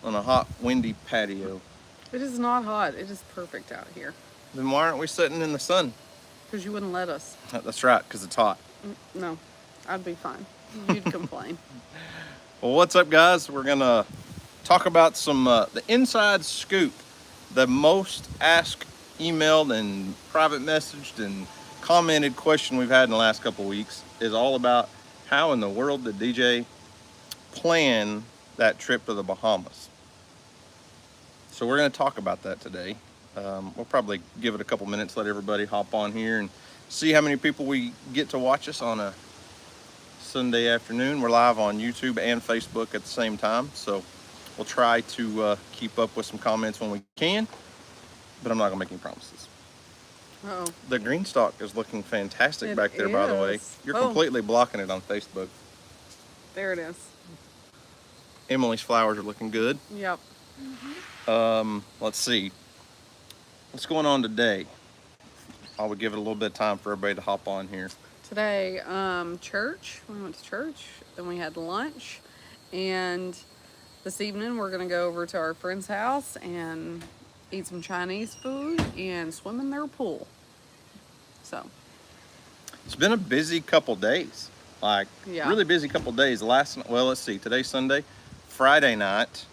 on a hot, windy patio. It is not hot. It is perfect out here. Then why aren't we sitting in the sun? Because you wouldn't let us. That's right, because it's hot. No, I'd be fine. You'd complain. Well, what's up, guys? We're going to talk about some the inside scoop. The most asked, emailed, and private messaged and commented question we've had in the last couple weeks is all about how in the world did DJ plan that trip to the Bahamas. So we're going to talk about that today. We'll probably give it a couple minutes, let everybody hop on here and see how many people we get to watch us on a Sunday afternoon. We're live on YouTube and Facebook at the same time, so we'll try to keep up with some comments when we can, but I'm not going to make any promises. Uh-oh. The GreenStalk is looking fantastic back there, by the way. You're completely blocking it on Facebook. There it is. Emily's flowers are looking good. Yep. Let's see. What's going on today? I would give it a little bit of time for everybody to hop on here. Today, church. We went to church, then we had lunch, and this evening we're going to go over to our friend's house and eat some Chinese food and swim in their pool. So. It's been a busy couple days. Really busy couple days. Let's see. Today's Sunday. Friday night,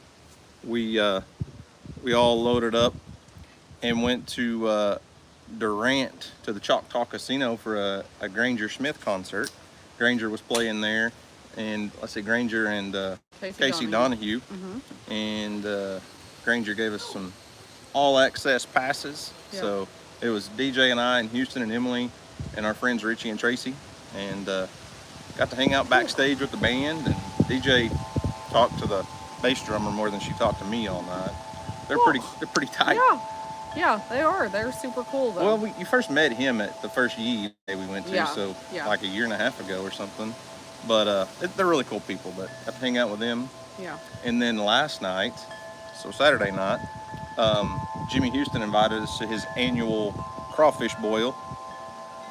we all loaded up and went to Durant to the Choctaw Casino for a Granger Smith concert. Granger was playing there, and Granger and Casey Donahue. Mm-hmm. And Granger gave us some all access passes. Yeah. So it was DJ and I and Houston and Emily and our friends Richie and Tracy, and got to hang out backstage with the band, and DJ talked to the bass drummer more than she talked to me all night. They're pretty tight. Yeah, they are. They're super cool though. Well, you first met him at the first Yee day we went to, like a year and a half ago or something. But they're really cool people. But I got to hang out with them. Yeah. And then last night, so Saturday night, Jimmy Houston invited us to his annual crawfish boil,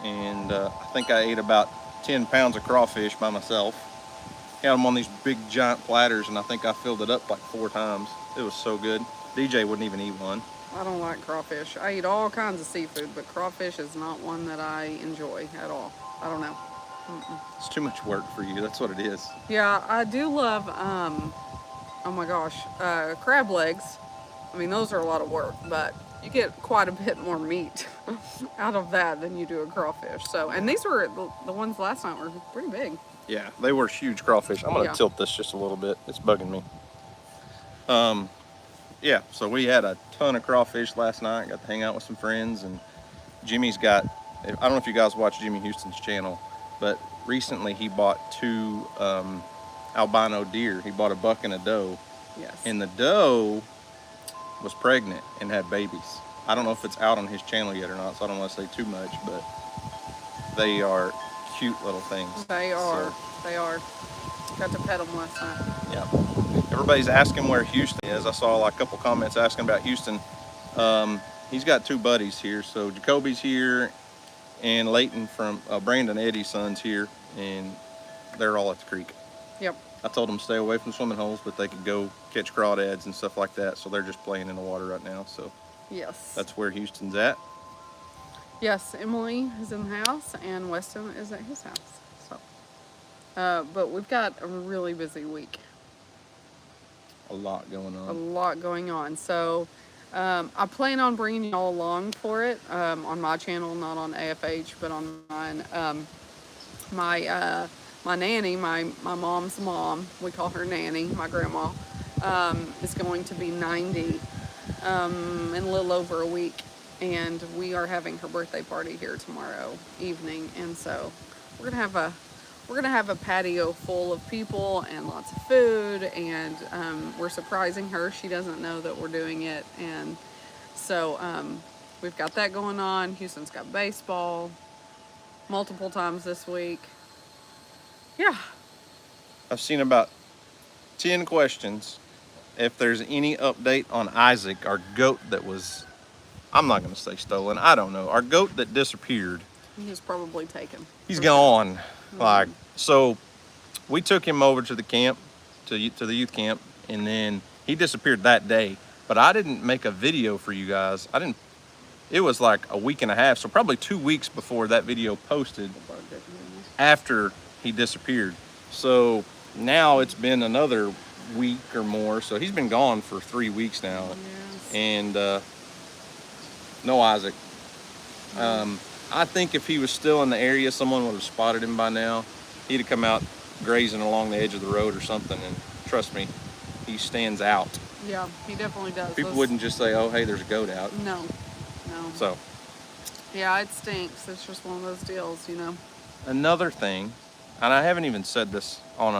and I think I ate about 10 pounds of crawfish by myself. Had them on these big giant platters, and I think I filled it up like 4 times. It was so good. DJ wouldn't even eat one. I don't like crawfish. I eat all kinds of seafood, but crawfish is not one that I enjoy at all. I don't know. It's too much work for you. That's what it is. Yeah, I do love, oh my gosh, crab legs. I mean, those are a lot of work, but you get quite a bit more meat out of that than you do a crawfish. So, and these were, the ones last night were pretty big. Yeah, they were huge crawfish. I'm going to tilt this just a little bit. It's bugging me. Yeah, so we had a ton of crawfish last night. Got to hang out with some friends, and Jimmy's got, I don't know if you guys watch Jimmy Houston's channel, but recently he bought 2 albino deer. He bought a buck and a doe. Yes. And the doe was pregnant and had babies. I don't know if it's out on his channel yet or not, so I don't want to say too much, but they are cute little things. They are. Got to pet them last night. Yeah. Everybody's asking where Houston is. I saw like a couple comments asking about Houston. He's got 2 buddies here. So Jacoby's here, and Leighton from Brandon Eddie's son's here, and they're all at the creek. Yep. I told them to stay away from swimming holes, but they could go catch crawdads and stuff like that. So they're just playing in the water right now. So yes, that's where Houston's at. Yes, Emily is in the house, and Weston is at his house. So, but we've got a really busy week. A lot going on. A lot going on. So I plan on bringing y'all along for it on my channel, not on AFH, but on mine. My nanny, my mom's mom, we call her Nanny, my grandma, is going to be 90 in a little over a week. And we are having her birthday party here tomorrow evening. And so we're gonna have a patio full of people and lots of food, and we're surprising her. She doesn't know that we're doing it, and so we've got that going on. Houston's got baseball multiple times this week. Yeah. I've seen about 10 questions if there's any update on Isaac, our goat that was, I'm not going to say stolen, I don't know, our goat that disappeared. He was probably taken. He's gone. So we took him over to the camp, to the youth camp, and then he He disappeared that day, but I didn't make a video for you guys. It was like a week and a half, so probably 2 weeks before that video posted after he disappeared. So now it's been another week or more, so he's been gone for 3 weeks now. Yes. And no Isaac. I think if he was still in the area, someone would have spotted him by now. He'd have come out grazing along the edge of the road or something, and trust me, he stands out. Yeah, he definitely does. People wouldn't just say, oh, hey, there's a goat out. No. So. Yeah, it stinks. It's just one of those deals, you know. Another thing, and I haven't even said this on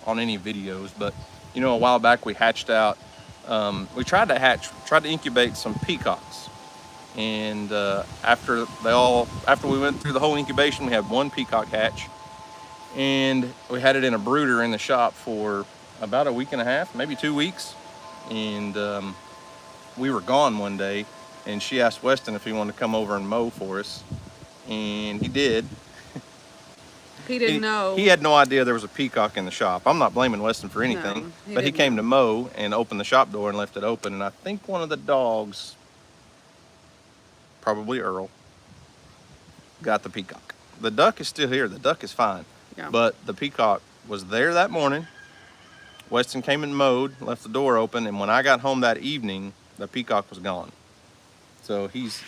any videos, but you know, a while back we hatched out. We tried to incubate some peacocks, and after we went through the whole incubation, we had one peacock hatch, and we had it in a brooder in the shop for about a week and a half, maybe 2 weeks, and we were gone one day, and she asked Weston if he wanted to come over and mow for us, and he did. He didn't know. He had no idea there was a peacock in the shop. I'm not blaming Weston for anything, but he came to mow and opened the shop door and left it open. And I think one of the dogs, probably Earl, got the peacock. The duck is still here. The duck is fine. Yeah. But the peacock was there that morning. Weston came and mowed, left the door open. And when I got home that evening, the peacock was gone. So he's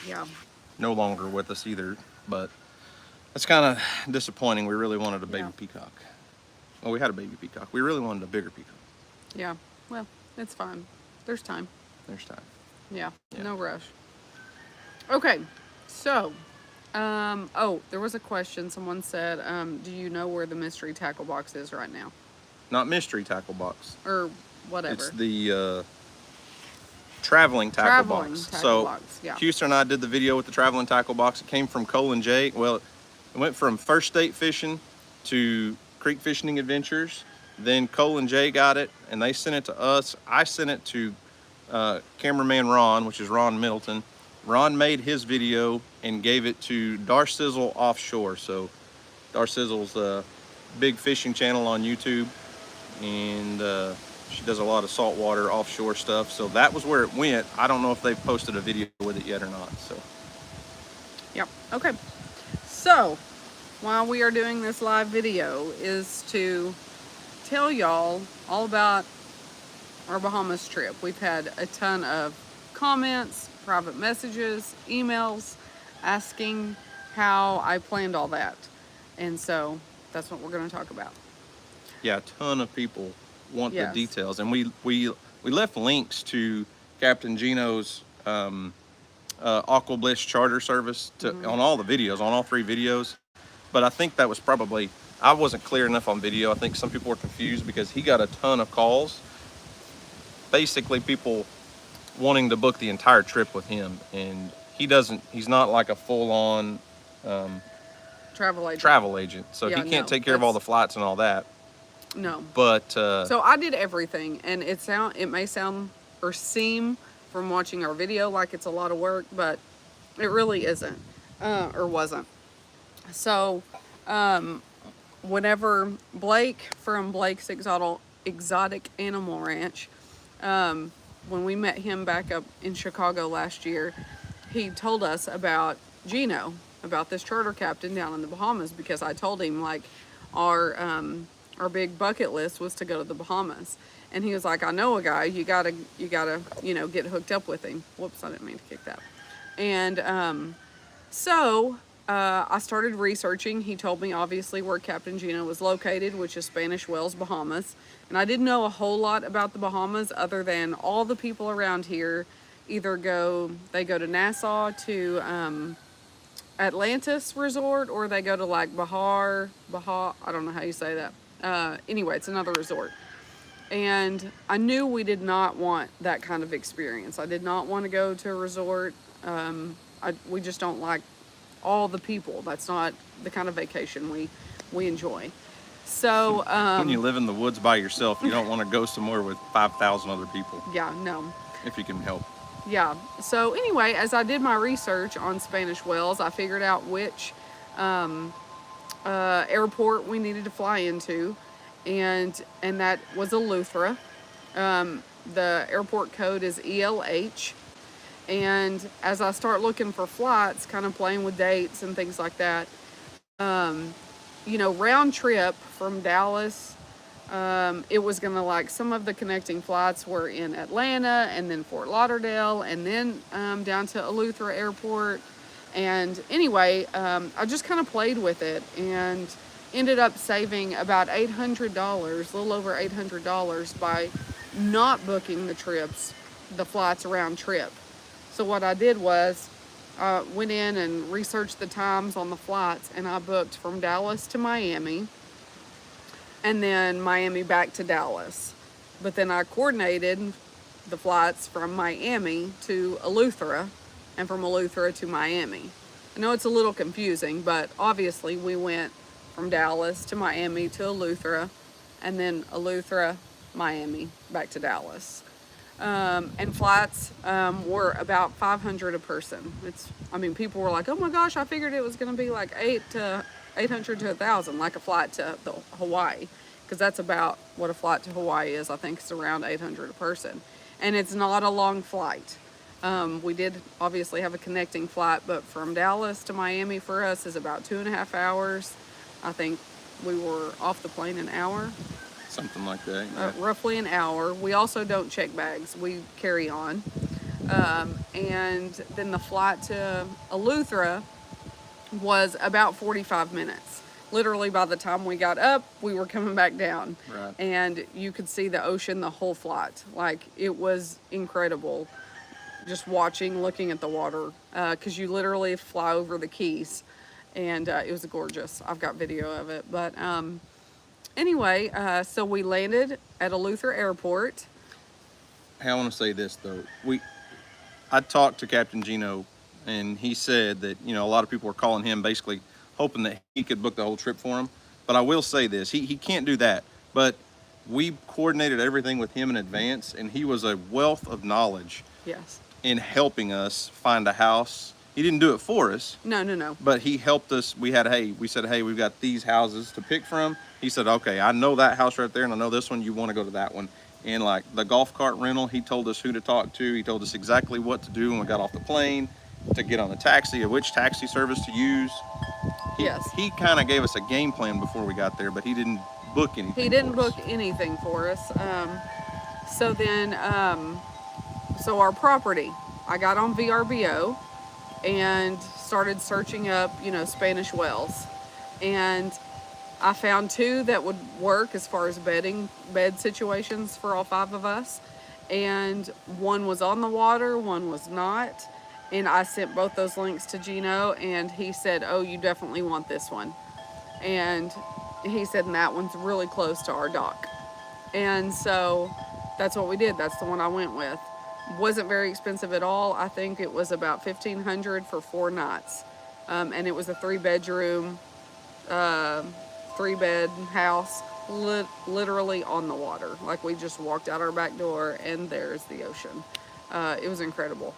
no longer with us either. But that's kind of disappointing. We really wanted a baby peacock. Well, we had a baby peacock. We really wanted a bigger peacock. Yeah, well, it's fine. There's time. There's time. Yeah, no rush. Okay, so, there was a question. Someone said, do you know where the mystery tackle box is right now? Not mystery tackle box. Or whatever. It's the traveling tackle box. Houston and I did the video with the traveling tackle box. It came from Cole and Jay. Well, it went from First State Fishing to Creek Fishing Adventures. Then Cole and Jay got it, and they sent it to us. I sent it to cameraman Ron, which is Ron Middleton. Ron made his video and gave it to Darsizzle Offshore. So Darsizzle's a big fishing channel on YouTube, and she does a lot of saltwater offshore stuff. So that was where it went. I don't know if they've posted a video with it yet or not. So. Yep. Okay. So, while we are doing this live video is to tell y'all all about our Bahamas trip. We've had a ton of comments, private messages, emails, asking how I planned all that. And so, that's what we're going to talk about. Yeah, a ton of people want the details. And we left links to Captain Gino's Aqua Bliss charter service on all the videos, on all 3 videos. But I think that was probably, I wasn't clear enough on video. I think some people were confused because he got a ton of calls. Basically people wanting to book the entire trip with him, and he's not like a full-on travel agent. So he can't take care of all the flights and all that. No. But so I did everything, and it may sound or seem from watching our video like it's a lot of work, but it really isn't, or wasn't. So whenever Blake from Blake's Exotic Animal Ranch, when we met him back up in Chicago last year, he told us about Gino, about this charter captain down in the Bahamas, because I told him like our big bucket list was to go to the Bahamas. And he was like, I know a guy, you gotta, get hooked up with him. Whoops, I didn't mean to kick that. And so I started researching. He told me obviously where Captain Gino was located, which is Spanish Wells, Bahamas. And I didn't know a whole lot about the Bahamas other than all the people around here either go to Nassau to Atlantis Resort, or they go to like Baja, I don't know how you say that. Anyway, it's another resort. And I knew we did not want that kind of experience. I did not want to go to a resort. We just don't like all the people. That's not the kind of vacation we enjoy. So when you live in the woods by yourself, you don't want to go somewhere with 5,000 other people. Yeah, no. If you can help. Yeah. So anyway, as I did my research on Spanish Wells, I figured out which airport we needed to fly into, and that was Eleuthera. The airport code is ELH. And as I start looking for flights, kind of playing with dates and things like that, round trip from Dallas, it was going to, like, some of the connecting flights were in Atlanta and then Fort Lauderdale and then down to Eleuthera Airport. And anyway, I just kind of played with it and ended up saving about $800, a little over $800 by not booking the flights round trip. So what I did was went in and researched the times on the flights, and I booked from Dallas to Miami and then Miami back to Dallas. But then I coordinated the flights from Miami to Eleuthera and from Eleuthera to Miami. I know it's a little confusing, but obviously we went from Dallas to Miami to Eleuthera and then Eleuthera, Miami, back to Dallas. And flights were about $500 a person. People were like, oh my gosh, I figured it was going to be like $800 to $1,000, like a flight to Hawaii, because that's about what a flight to Hawaii is. I think it's around $800 a person, and it's not a long flight. We did obviously have a connecting flight, but from Dallas to Miami for us is about 2.5 hours. I think we were off the plane an hour. Something like that. Yeah. Roughly an hour. We also don't check bags. We carry on. And then the flight to Eleuthera was about 45 minutes. Literally, by the time we got up, we were coming back down. Right. And you could see the ocean the whole flight. Like, it was incredible just looking at the water, because you literally fly over the Keys. And it was gorgeous. I've got video of it. But anyway, so we landed at Eleuthera Airport. Hey, I want to say this though. I talked to Captain Gino, and he said that a lot of people were calling him basically hoping that he could book the whole trip for him. But I will say this: he can't do that. But we coordinated everything with him in advance, and he was a wealth of knowledge. Yes. In helping us find a house. He didn't do it for us. No. But he helped us. We said, hey, we've got these houses to pick from. He said, okay, I know that house right there, and I know this one. You want to go to that one. And like the golf cart rental, he told us who to talk to. He told us exactly what to do when we got off the plane, to get on the taxi, or which taxi service to use. Yes. He kind of gave us a game plan before we got there, but he didn't book anything. He didn't book anything for us. So our property, I got on VRBO and started searching up, Spanish wells. And I found 2 that would work as far as bed situations for all 5 of us. And one was on the water, one was not. And I sent both those links to Gino, and he said, oh, you definitely want this one. And he said, and that one's really close to our dock. And so that's what we did. That's the one I went with. Wasn't very expensive at all. I think it was about $1,500 for 4 nights. And it was a 3-bedroom, 3-bed house, literally on the water. Like, we just walked out our back door and there's the ocean. It was incredible.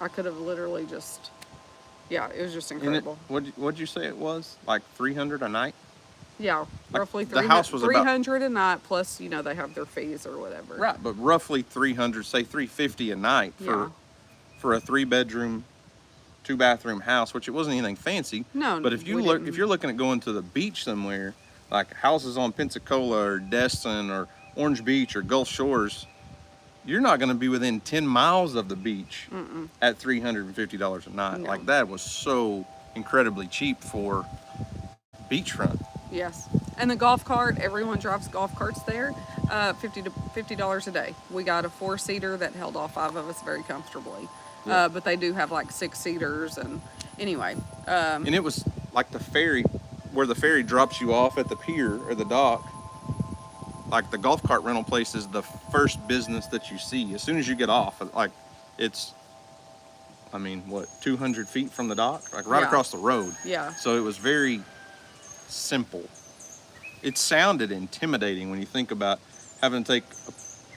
I could have literally it was just incredible. What'd you say it was? Like $300 a night? Yeah, like roughly the house was $300 a night, plus they have their fees or whatever. Right, but roughly $300, say $350 a night for a 3-bedroom, 2-bathroom house, which it wasn't anything fancy. No, but if you're looking at going to the beach somewhere, like houses on Pensacola or Destin or Orange Beach or Gulf Shores, you're not going to be within 10 miles of the beach at $350 a night. No. Like, that was so incredibly cheap for beachfront. Yes. And the golf cart, everyone drives golf carts there, $50 a day. We got a 4-seater that held all 5 of us very comfortably. Yeah. But they do have like 6-seaters, and anyway. And it was like the ferry, where the ferry drops you off at the pier or the dock. Like, the golf cart rental place is the first business that you see as soon as you get off. Like, it's, 200 feet from the dock, like right across the road. Yeah. So it was very simple. It sounded intimidating when you think about having to take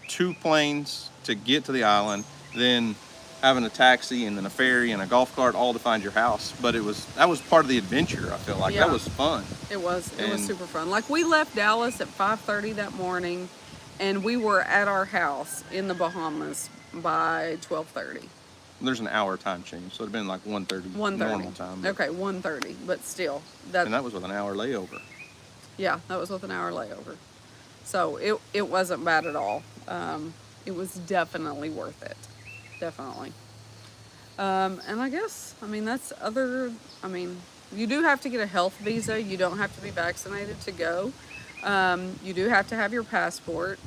2 planes to get to the island, then having a taxi and then a ferry and a golf cart all to find your house. But that was part of the adventure. I feel like that was fun. It was super fun. Like, we left Dallas at 5:30 that morning, And we were at our house in the Bahamas by 12:30. There's an hour time change, so it'd been like 1:30 1:30. normal time. But, Okay, 1:30, but still. and that was with an hour layover. Yeah, that was with an hour layover. So it wasn't bad at all. It was definitely worth it. Definitely. And I guess, I mean, you do have to get a health visa. You don't have to be vaccinated to go. You do have to have your passport.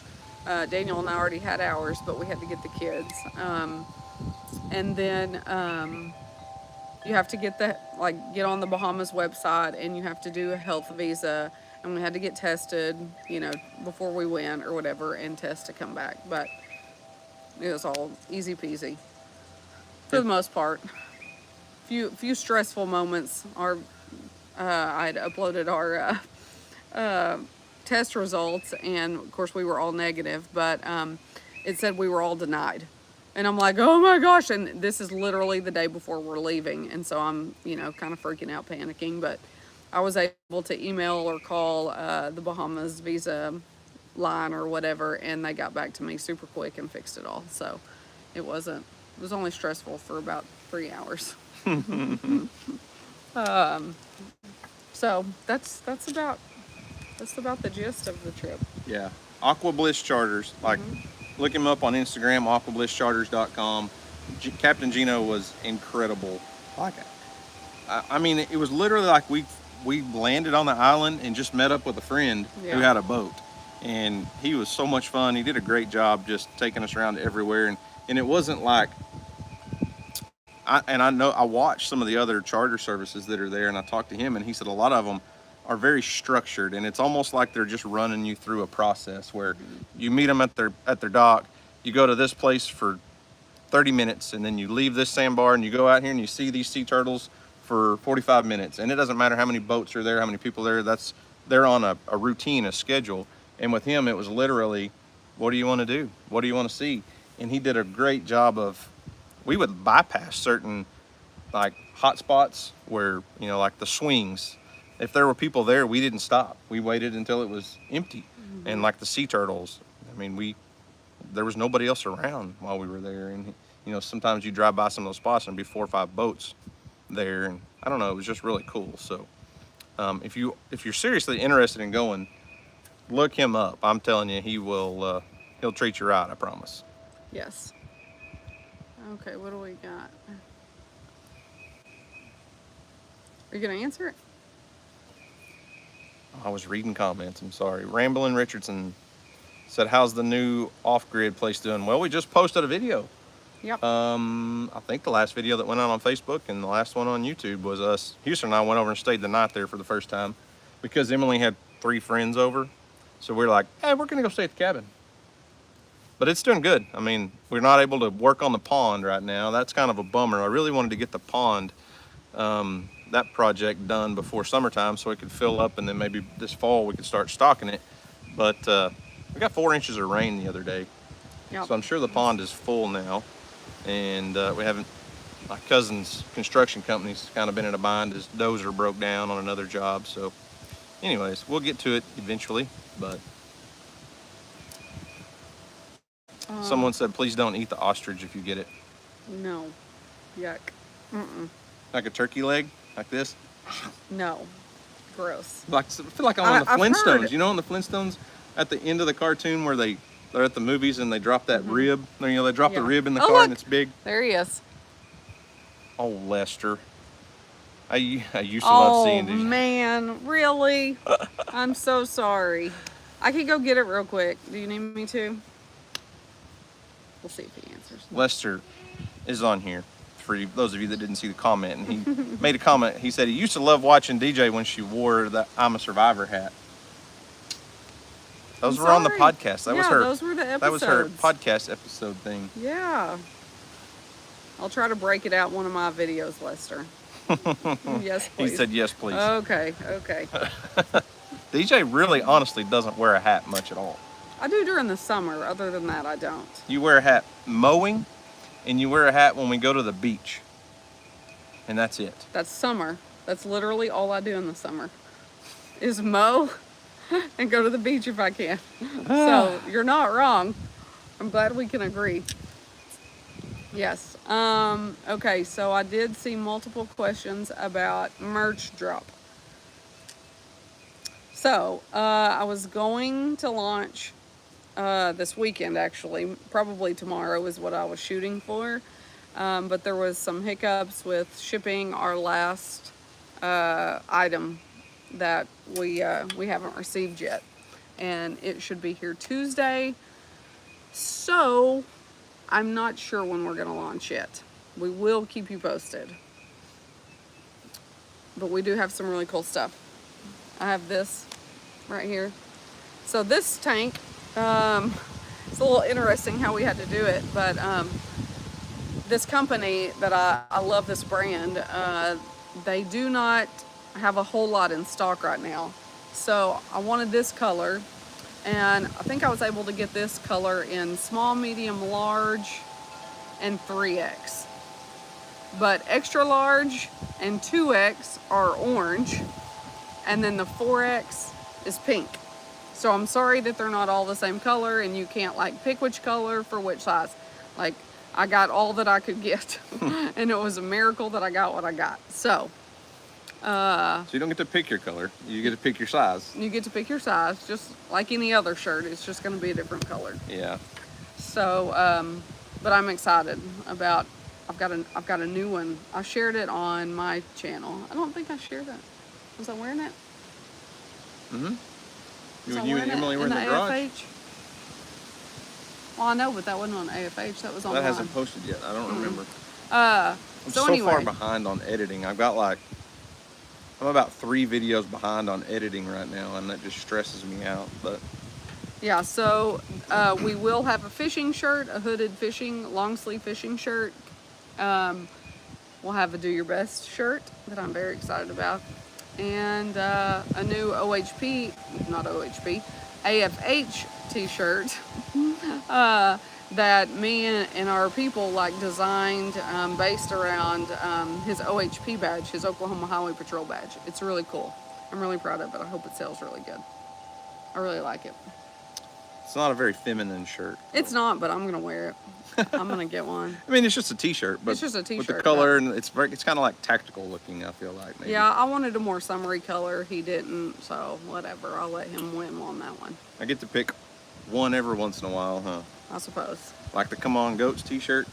Daniel and I already had ours, but we had to get the kids. And then you have to get on the Bahamas website, and you have to do a health visa. And we had to get tested, before we went or whatever, and test to come back. But it was all easy peasy for the most part. Few stressful moments. I'd uploaded our test results, and of course we were all negative, but it said we were all denied. And I'm like, oh my gosh, and this is literally the day before we're leaving, and so I'm, kind of freaking out, panicking, but I was able to email or call the Bahamas visa line or whatever, and they got back to me super quick and fixed it all. So it was only stressful for about 3 hours. So that's about the gist of the trip. Yeah, Aqua Bliss Charters. Look him up on Instagram, aquablisscharters.com. Captain Gino was incredible. I mean, it was literally like we landed on the island and just met up with a friend who had a boat, and he was so much fun. He did a great job just taking us around everywhere, and it wasn't like. I watched some of the other charter services that are there, and I talked to him, and he said a lot of them are very structured, and it's almost like they're just running you through a process where you meet them at their dock, you go to this place for 30 minutes, and then you leave this sandbar and you go out here and you see these sea turtles for 45 minutes, and it doesn't matter how many boats are there, how many people are there. They're on a routine, a schedule. And with him, it was literally, what do you want to do? What do you want to see? And he did a great job of, we would bypass certain like hot spots where, like the swings. If there were people there, we didn't stop. We waited until it was empty. Mm-hmm. And like the sea turtles, I mean, there was nobody else around while we were there. And, sometimes you drive by some of those spots and there'd be 4 or 5 boats there. And I don't know, it was just really cool. So if you're seriously interested in going, look him up. I'm telling you, he'll treat you right, I promise. Yes. Okay, what do we got? Are you gonna answer it? I was reading comments, I'm sorry. Ramblin' Richardson said, how's the new off-grid place doing? Well, we just posted a video. Yep. I think the last video that went out on Facebook and the last one on YouTube was us. Houston and I went over and stayed the night there for the first time because Emily had 3 friends over. So we're like, hey, we're gonna go stay at the cabin. But it's doing good. I mean, we're not able to work on the pond right now. That's kind of a bummer. I really wanted to get the pond, that project done before summertime so it could fill up, and then maybe this fall we could start stocking it. But we got 4 inches of rain the other day. Yep. So I'm sure the pond is full now. And we haven't, my cousin's construction company's kind of been in a bind. His dozer broke down on another job. So anyways, we'll get to it eventually, but someone said, please don't eat the ostrich if you get it. No. Yuck. Mm-mm. Like a turkey leg, like this? No. Gross. I feel like I'm on the Flintstones. You know, on the Flintstones, at the end of the cartoon where they're at the movies and they drop that rib. They drop the rib in the car, look. and it's big. There he is. Oh, Lester. I used to love seeing these. Oh, man. Really? I'm so sorry. I can go get it real quick. Do you need me to? We'll see if he answers. Lester is on here for those of you that didn't see the comment. And he made a comment. He said he used to love watching DJ when she wore the I'm a Survivor hat. Those were on the podcast. That was her. Those were the episodes. That was her podcast episode thing. Yeah. I'll try to break it out one of my videos, Lester. Yes, please. He said yes, please. Okay. DJ really honestly doesn't wear a hat much at all. I do during the summer. Other than that, I don't. You wear a hat mowing, and you wear a hat when we go to the beach. And that's it. That's summer. That's literally all I do in the summer is mow and go to the beach if I can. So you're not wrong. I'm glad we can agree. Yes. Okay, so I did see multiple questions about merch drop. So I was going to launch this weekend, actually. Probably tomorrow is what I was shooting for. But there was some hiccups with shipping our last item that we haven't received yet, and it should be here Tuesday. So I'm not sure when we're gonna launch yet. We will keep you posted, but we do have some really cool stuff. I have this right here. So this tank, it's a little interesting how we had to do it, but this company that I love, this brand, they do not have a whole lot in stock right now. So I wanted this color, and I think I was able to get this color in small, medium, large, and 3X. But extra large and 2X are orange, and then the 4X is pink. So I'm sorry that they're not all the same color and you can't like pick which color for which size. Like, I got all that I could get and it was a miracle that I got what I got. So you don't get to pick your color, you get to pick your size. You get to pick your size, just like any other shirt. It's just going to be a different color. Yeah. So, but I'm excited about. I've got a new one. I shared it on my channel. I don't think I shared it. Was I wearing it? Mm-hmm. Was I You and wearing Emily it were in the garage. AFH? Well, I know, but that wasn't on AFH. That was on. That hasn't posted yet. I don't remember. I'm so anyway, far behind on editing. I'm about 3 videos behind on editing right now, and that just stresses me out. But yeah, so we will have a fishing shirt, a hooded fishing, long sleeve fishing shirt. We'll have a Do Your Best shirt that I'm very excited about, and a new AFH t-shirt that me and our people like designed based around his OHP badge, his Oklahoma Highway Patrol badge. It's really cool. I'm really proud of it. I hope it sells really good. I really like it. it's not a very feminine shirt. It's not, but I'm gonna wear it. I'm gonna get one. I mean, it's just a t-shirt, but It's just a t-shirt, with the color, and it's kind of like tactical looking. I feel like maybe. Yeah, I wanted a more summery color. He didn't, so whatever. I'll let him win on that one. I get to pick one every once in a while, huh? I suppose. Like the Come On Goats t-shirt.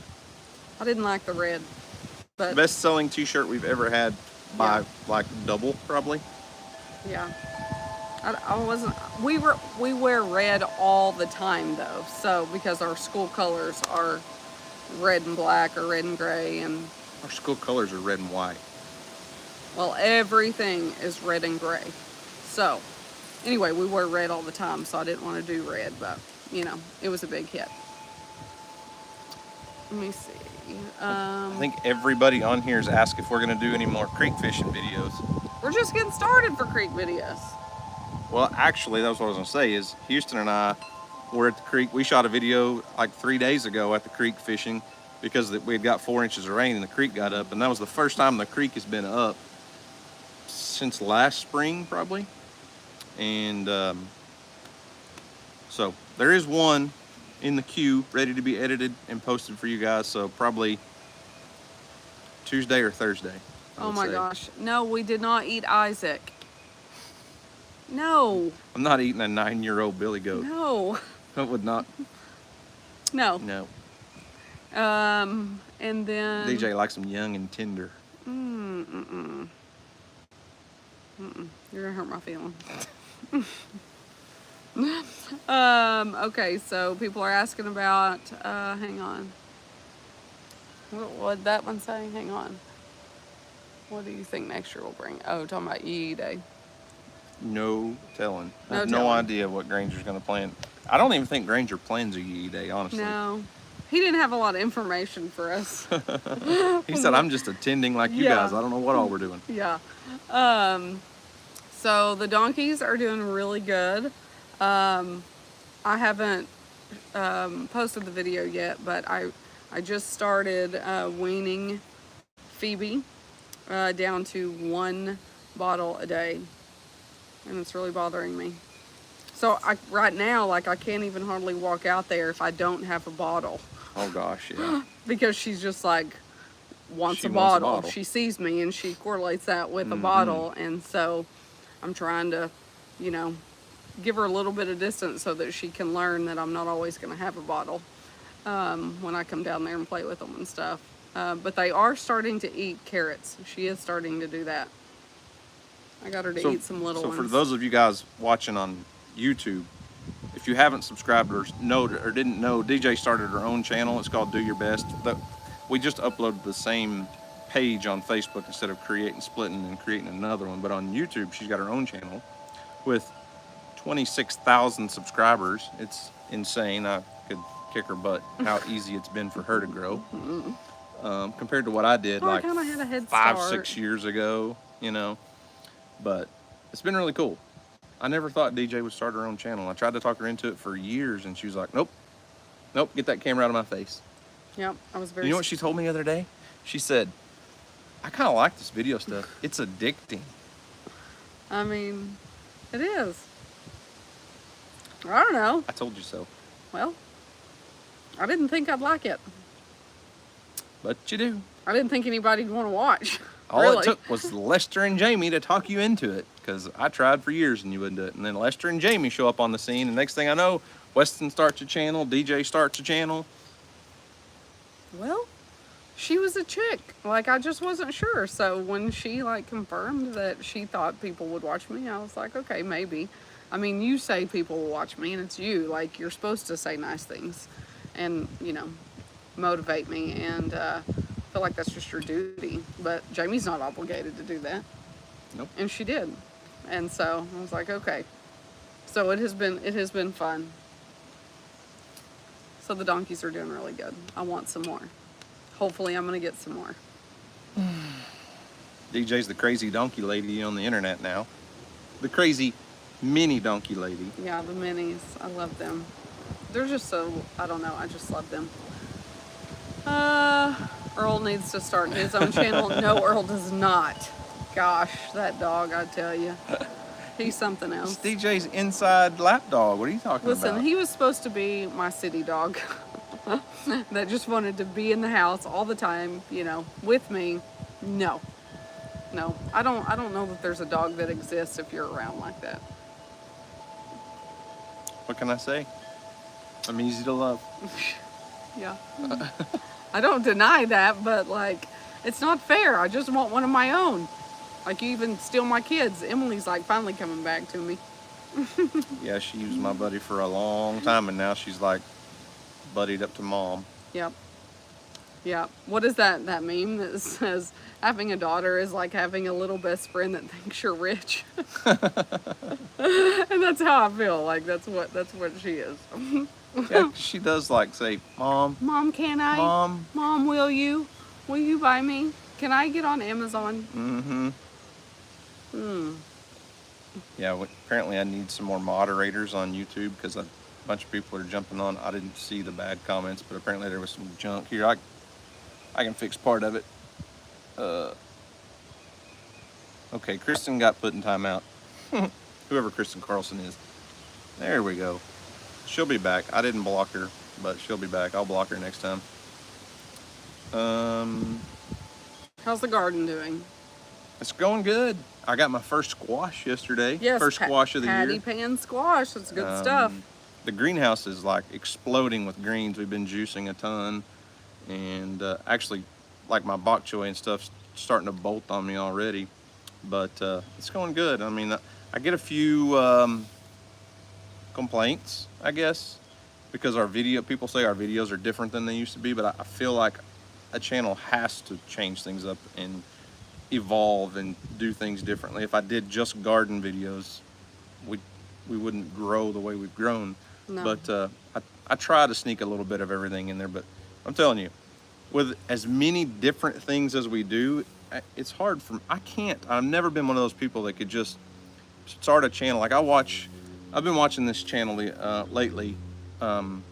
I didn't like the red, but Best selling t-shirt we've ever had by like double, probably. yeah. I wasn't. We wear red all the time though. So because our school colors are red and black or red and gray, and Our school colors are red and white. well, everything is red and gray. So anyway, we wear red all the time. So I didn't want to do red, but you know, it was a big hit. Let me see. I think everybody on here is asked if we're going to do any more creek fishing videos. We're just getting started for creek videos. Well, actually, that's what I was going to say is Houston and I were at the creek. We shot a video like 3 days ago at the creek fishing because we had got 4 inches of rain and the creek got up. And that was the first time the creek has been up since last spring, probably. And so there is one in the queue ready to be edited and posted for you guys. So probably Tuesday or Thursday. Oh my gosh. No, we did not eat Isaac. No. I'm not eating a 9-year-old billy goat. No. That would not. No. No. And then DJ likes them young and tender. You're gonna hurt my feelings. Okay, so people are asking about hang on. What that one say? Hang on. What do you think next year will bring? Oh, talking about EE Day. No telling. I have No no telling. idea what Granger's going to plan. I don't even think Granger plans a EE Day, honestly. No. He didn't have a lot of information for us. He said, I'm just attending like you Yeah. guys. I don't know what all we're doing. Yeah. So the donkeys are doing really good. I haven't posted the video yet, but I just started weaning Phoebe down to 1 bottle a day, and it's really bothering me. So right now, like, I can't even hardly walk out there if I don't have a bottle. Oh gosh, yeah. Because she's just like, wants She a wants a bottle. bottle. She sees me and she correlates that with a bottle. And so I'm trying to, you know, give her a little bit of distance so that she can learn that I'm not always going to have a bottle when I come down there and play with them and stuff. But they are starting to eat carrots. She is starting to do that. I got her to eat some little ones. So for those of you guys watching on YouTube, if you haven't subscribed or didn't know, DJ started her own channel. It's called Do Your Best. We just uploaded the same page on Facebook instead of splitting and creating another one. But on YouTube, she's got her own channel with 26,000 subscribers. It's insane. I could kick her butt how easy it's been for her to grow compared to what I did I like kinda had a head 5-6 start. years ago, you know. But it's been really cool. I never thought DJ would start her own channel. I tried to talk her into it for years, and she was like, nope, get that camera out of my face. Yep, I was very. You know what she told me the other day? She said, I kind of like this video stuff. It's addicting. I mean, it is. I don't know. I told you so. Well, I didn't think I'd like it. But you do. I didn't think anybody'd want to watch. All really. it took was Lester and Jamie to talk you into it, because I tried for years and you wouldn't do it. And then Lester and Jamie show up on the scene, and next thing I know, Weston starts a channel, DJ starts a channel. Well, she was a chick. Like, I just wasn't sure. So when she, like, confirmed that she thought people would watch me, I was like, okay, maybe. I mean, you say people will watch me, and it's you. Like, you're supposed to say nice things and, you know, motivate me. And I feel like that's just your duty. But Jamie's not obligated to do that. Nope. And she did. And so I was like, okay. So it has been fun. So the donkeys are doing really good. I want some more. Hopefully I'm gonna get some more. DJ's the crazy donkey lady on the internet now. The crazy mini donkey lady. Yeah, the minis. I love them. They're just so, I don't know, I just love them. Earl needs to start his own channel. No, Earl does not. Gosh, that dog, I tell you. He's something else. It's DJ's inside lap dog. What are you talking about? Listen, he was supposed to be my city dog that just wanted to be in the house all the time, you know, with me. No, I don't know that there's a dog that exists if you're around like that. What can I say? I'm easy to love. Yeah, I don't deny that, but like, it's not fair. I just want one of my own. Like, you even steal my kids. Emily's like finally coming back to me. Yeah, she was my buddy for a long time, and now she's like buddied up to mom. Yep. Yeah. What is that meme that says having a daughter is like having a little best friend that thinks you're rich? And that's how I feel. Like, that's what she is. Yeah, she does like say, Mom, Can I? Mom, will you buy me? Can I get on Amazon? Mm-hmm. Yeah, apparently I need some more moderators on YouTube, because a bunch of people are jumping on. I didn't see the bad comments, but apparently there was some junk here. I can fix part of it. Okay, Kristen got put in timeout. Whoever Kristen Carlson is. There we go. She'll be back. I didn't block her, but she'll be back. I'll block her next time. How's the garden doing? It's going good. I got my first squash yesterday. Yes, first squash of the year. Patty pan squash. That's good stuff. The greenhouse is like exploding with greens. We've been juicing a ton, and actually, like, my bok choy and stuff's starting to bolt on me already. But it's going good. I mean, I get a few complaints, I guess, because people say our videos are different than they used to be. But I feel like a channel has to change things up and evolve and do things differently. If I did just garden videos, we wouldn't grow the way we've grown. No. But I try to sneak a little bit of everything in there. But I'm telling you, with as many different things as we do, it's hard for me. I've never been one of those people that could just start a channel. Like, I've been watching this channel lately on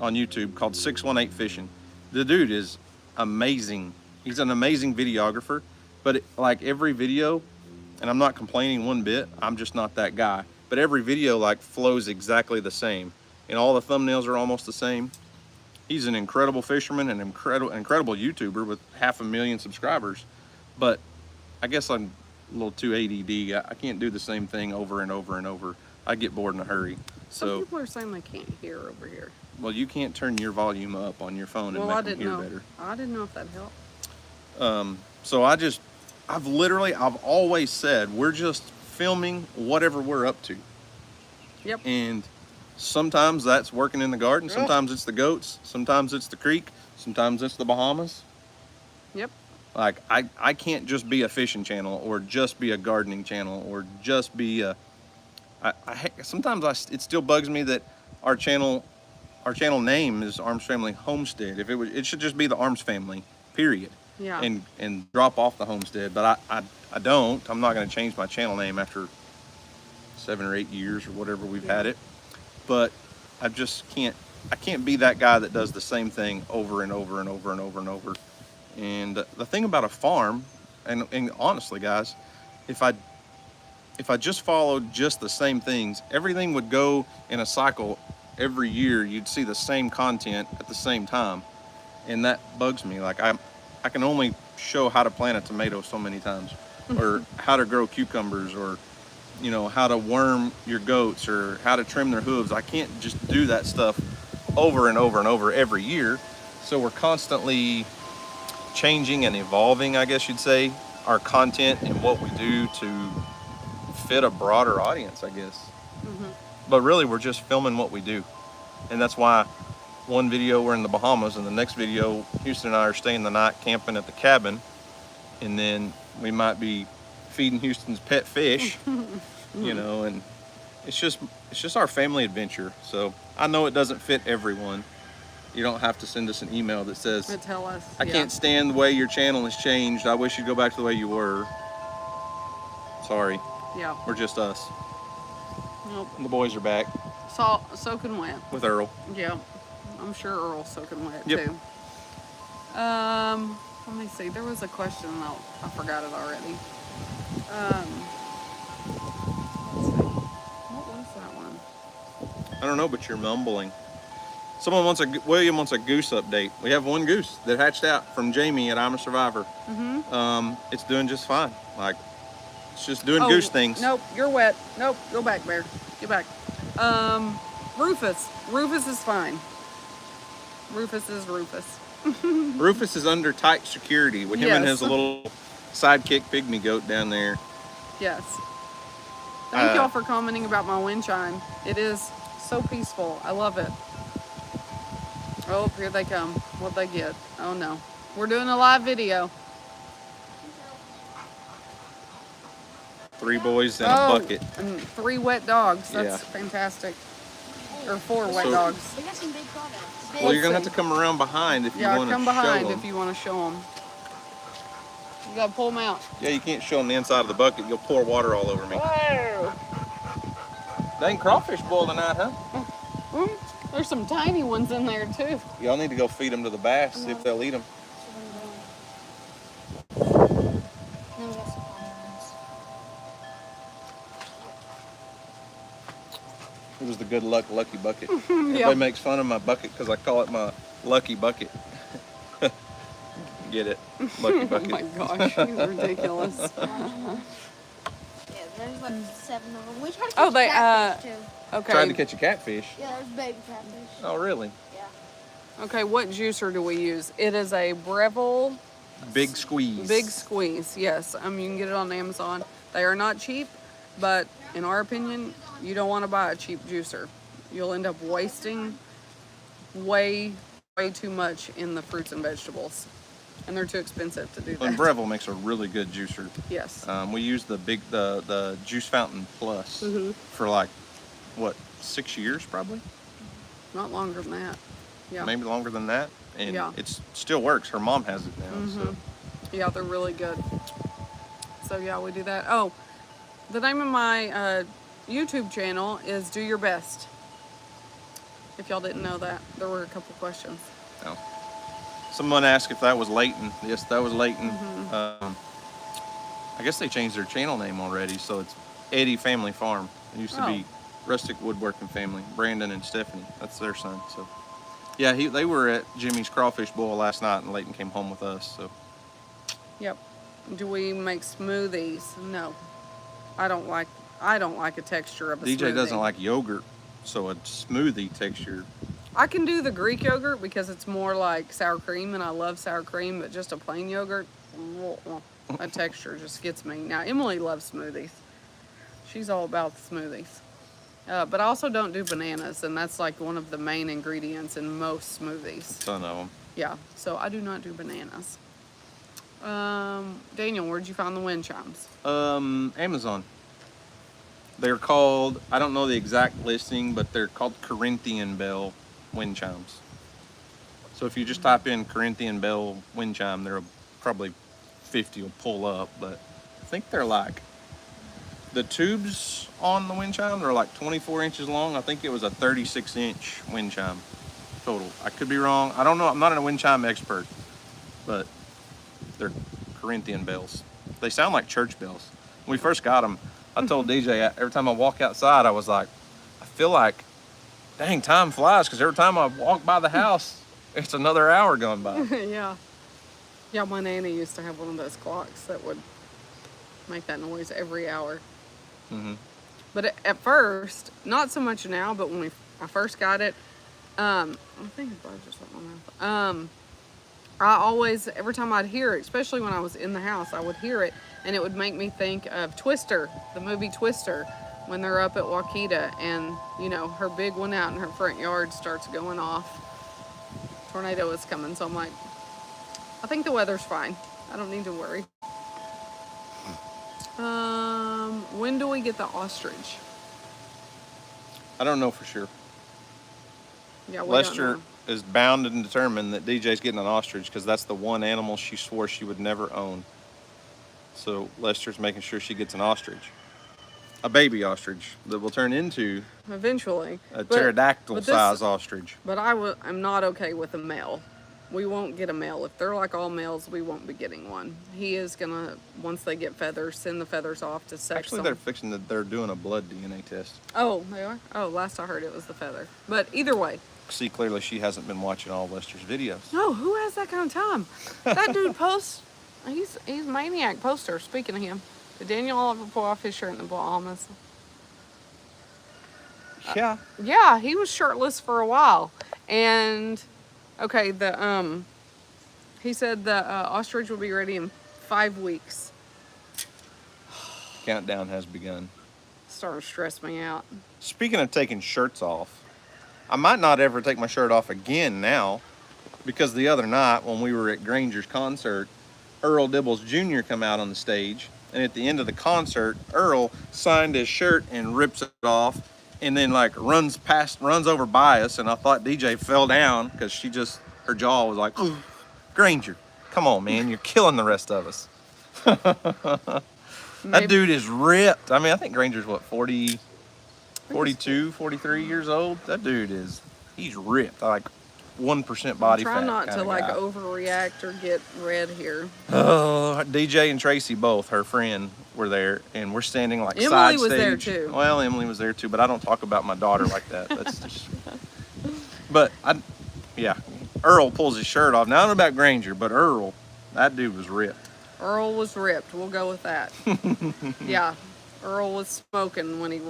YouTube called 618 Fishing. The dude is amazing. He's an amazing videographer. But like every video, and I'm not complaining one bit, I'm just not that guy. but every video like flows exactly the same, and all the thumbnails are almost the same. He's an incredible fisherman and incredible YouTuber with 500,000 subscribers, but I guess I'm a little too ADD. I can't do the same thing over and over and over. I get bored in a hurry. Some So, people are saying they can't hear over here. well, you can't turn your volume up on your phone and Well, I make them didn't hear know. better. I didn't know if that helped. So I've always said we're just filming whatever we're up to. Yep. And sometimes that's working in the garden, sometimes it's the goats, sometimes it's the creek, sometimes it's the Bahamas. Yep. Like I can't just be a fishing channel or just be a gardening channel or just be a sometimes it still bugs me that our channel name is Arms Family Homestead. If it should just be the Arms Family, period. Yeah. And drop off the Homestead, but I don't. I'm not going to change my channel name after 7 or 8 years or whatever we've had it. But I just can't. I can't be that guy that does the same thing over and over and over and over and over. And the thing about a farm, and honestly, guys, if I just followed just the same things, everything would go in a cycle every year. You'd see the same content at the same time, and that bugs me. Like I can only show how to plant a tomato so many times, or how to grow cucumbers, or how to worm your goats, or how to trim their hooves. I can't just do that stuff over and over and over every year. So we're constantly changing and evolving, I guess you'd say, our content and what we do to fit a broader audience, I guess. But really, we're just filming what we do. And that's why one video we're in the Bahamas, and the next video Houston and I are staying the night camping at the cabin, and then we might be feeding Houston's pet fish, and it's just our family adventure. So I know it doesn't fit everyone. You don't have to send us an email that says, To tell us. I can't stand the way your channel has changed. I wish you'd go back to the way you were. Sorry. Yeah. We're just us. Nope. The boys are back Soaking wet. with Earl. Yeah. I'm sure Earl's soaking wet Yep. too. Let me see. There was a question and I forgot it already. Let's see. What was that one? I don't know, but you're mumbling. William wants a goose update. We have one goose that hatched out from Jamie at I'm a Survivor. It's doing just fine. Like, it's just doing goose things. Nope, you're wet. Nope, go back, Bear. Get back. Rufus. Rufus is fine. Rufus is Rufus. Rufus is under tight security with him and his little sidekick pygmy goat down there. Yes. Thank y'all for commenting about my wind chime. It is so peaceful. I love it. Oh, here they come. What'd they get? Oh no. We're doing a live video. 3 boys in a bucket. And 3 wet dogs. That's Yeah. fantastic. Or 4 wet So- dogs. We got some big crawfish. Well, you're gonna have to come around behind if you want to come show behind them. if you want to show them. You gotta pull them out. Yeah, you can't show them the inside of the bucket. You'll pour water all over me. Whoa. Dang, crawfish boil tonight, huh? There's some tiny ones in there too. Y'all need to go feed them to the bass, see if they'll eat them. Then we got some other ones. It was the good luck lucky bucket. Everybody makes fun of my bucket because I call it my lucky bucket. Get it? Lucky bucket. Oh my gosh, you're ridiculous. Yeah, there's like 7 of them. We tried to catch Oh, they, catfish too. Okay. Tried to catch a catfish. Yeah, there's baby catfish. Oh, really? Yeah. Okay, what juicer do we use? It is a Breville Big squeeze. Big Squeeze. Yes, you can get it on Amazon. They are not cheap, but in our opinion, you don't want to buy a cheap juicer. You'll end up wasting way too much in the fruits and vegetables, and they're too expensive to do that. And Breville makes a really good juicer. Yes. We use the Juice Fountain Plus for like, what, 6 years probably? Not longer than that. Yeah. Maybe longer than that. And Yeah. it still works. Her mom has it now. So. Yeah, they're really good. So yeah, we do that. Oh, the name of my YouTube channel is Do Your Best. If y'all didn't know that, there were a couple questions. No. Someone asked if that was Leighton. Yes, that was Leighton. I guess they changed their channel name already, so it's Eddie Family Farm. It used to be Oh. Rustic Woodworking Family. Brandon and Stephanie. That's their son. So, yeah, they were at Jimmy's Crawfish Boil last night, and Leighton came home with us. So, Yep. Do we make smoothies? No. I don't like a texture of a DJ smoothie. doesn't like yogurt, so a smoothie texture. I can do the Greek yogurt because it's more like sour cream, and I love sour cream, but just a plain yogurt, a texture just gets me. Now, Emily loves smoothies. She's all about the smoothies. But I also don't do bananas, and that's like one of the main ingredients in most smoothies. Ton of them. Yeah, so I do not do bananas. Daniel, where'd you find the wind chimes? Amazon. They're called, I don't know the exact listing, but they're called Corinthian Bell wind chimes. So if you just type in Corinthian Bell wind chime, there will probably 50 will pull up, but I think they're like, the tubes on the wind chime are like 24 inches long. I think it was a 36-inch wind chime total. I could be wrong. I don't know. I'm not a wind chime expert, but they're Corinthian bells. They sound like church bells. When we first got them, I told DJ every time I walk outside, I was like, I feel like, dang, time flies, because every time I walk by the house, it's another hour going by. Yeah. Yeah, my nanny used to have one of those clocks that would make that noise every hour. Mm-hmm. But at first, not so much now, but when I first got it, I think it bugs or something on my I always, every time I'd hear it, especially when I was in the house, I would hear it, and it would make me think of Twister, the movie Twister, when they're up at Wakita, and, you know, her big one out in her front yard starts going off. Tornado is coming, so I'm like, I think the weather's fine. I don't need to worry. When do we get the ostrich? I don't know for sure. Yeah, we Lester don't know. is bound and determined that DJ's getting an ostrich because that's the one animal she swore she would never own. So Lester's making sure she gets an ostrich. A baby ostrich that will turn into Eventually. a But pterodactyl this- size ostrich. But I'm not okay with a male. We won't get a male. If they're like all males, we won't be getting one. He is gonna, once they get feathers, send the feathers off to sex Actually, them. they're doing a blood DNA test. Oh, they are? Oh, last I heard it was the feather. But either way. See, clearly she hasn't been watching all Lester's videos. No, who has that kind of time? That dude posts, he's a maniac poster. Speaking of him, did Daniel ever pull off his shirt in the Bahamas? Yeah. Yeah, he was shirtless for a while. And, okay, he said the ostrich will be ready in 5 weeks. Countdown has begun. Starting to stress me out. Speaking of taking shirts off, I might not ever take my shirt off again now, because the other night when we were at Granger's concert, Earl Dibbles Jr. come out on the stage, and at the end of the concert, Earl signed his shirt and rips it off, and then like runs over by us, and I thought DJ fell down because her jaw was like, Granger, come on, man, you're killing the rest of us. That dude is ripped. I mean, I think Granger's what, 40, 42, 43 years old? That dude he's ripped. Like 1% body fat. Try not to kinda like guy. overreact or get red here. Oh, DJ and Tracy both, her friend, were there, and we're standing like Emily side was stage. there too. Well, Emily was there too, but I don't talk about my daughter like that. That's just. But Earl pulls his shirt off. Now I don't know about Granger, but Earl, that dude was ripped. Earl was ripped. We'll go with that. Yeah, Earl was smoking when he